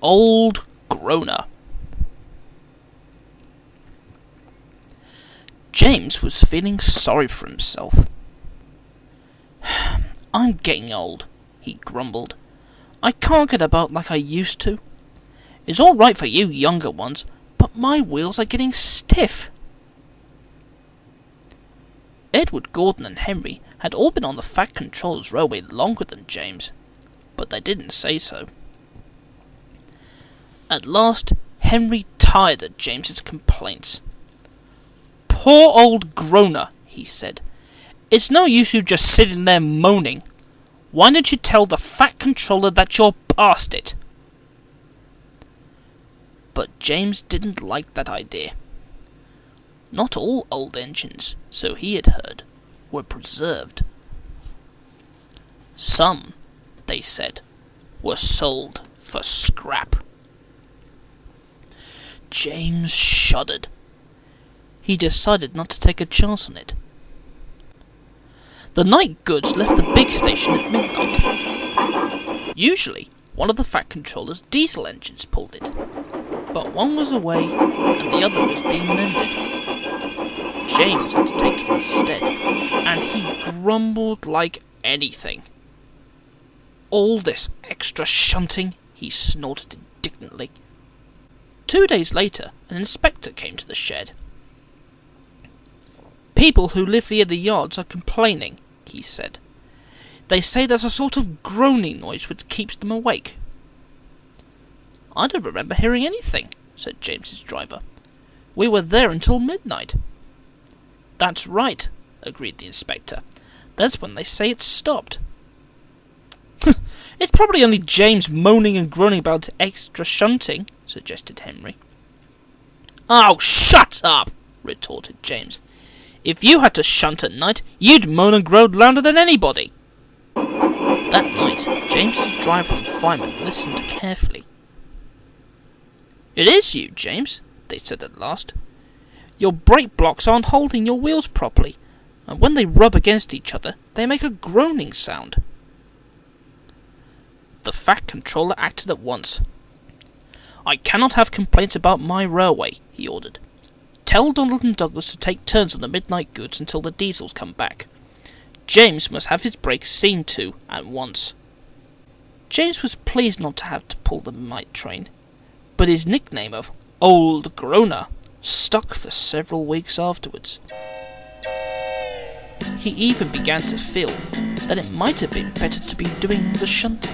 Old Groaner. James was feeling sorry for himself. I'm getting old, he grumbled. I can't get about like I used to. It's all right for you younger ones, but my wheels are getting stiff. Edward, Gordon and Henry had all been on the Fat Controller's railway longer than James, but they didn't say so. At last, Henry tired of James's complaints. Poor old Groaner, he said. It's no use you just sitting there moaning. Why don't you tell the Fat Controller that you're past it? But James didn't like that idea. Not all old engines, so he had heard, were preserved. Some, they said, were sold for scrap. James shuddered. He decided not to take a chance on it. The night goods left the big station at midnight. Usually, one of the Fat Controller's diesel engines pulled it, but one was away and the other was being mended. James had to take it instead, and he grumbled like anything. All this extra shunting, he snorted indignantly. 2 days later, an inspector came to the shed. People who live near the yards are complaining, he said. They say there's a sort of groaning noise which keeps them awake. I don't remember hearing anything, said James's driver. We were there until midnight. That's right, agreed the inspector. That's when they say it stopped. It's probably only James moaning and groaning about extra shunting, suggested Henry. Oh, shut up, retorted James. If you had to shunt at night, you'd moan and groan louder than anybody. That night, James's driver and fireman listened carefully. It is you, James, they said at last. Your brake blocks aren't holding your wheels properly, and when they rub against each other, they make a groaning sound. The Fat Controller acted at once. I cannot have complaints about my railway, he ordered. Tell Donald and Douglas to take turns on the midnight goods until the diesels come back. James must have his brakes seen to at once. James was pleased not to have to pull the night train, but his nickname of Old Groaner stuck for several weeks afterwards. He even began to feel that it might have been better to be doing the shunting.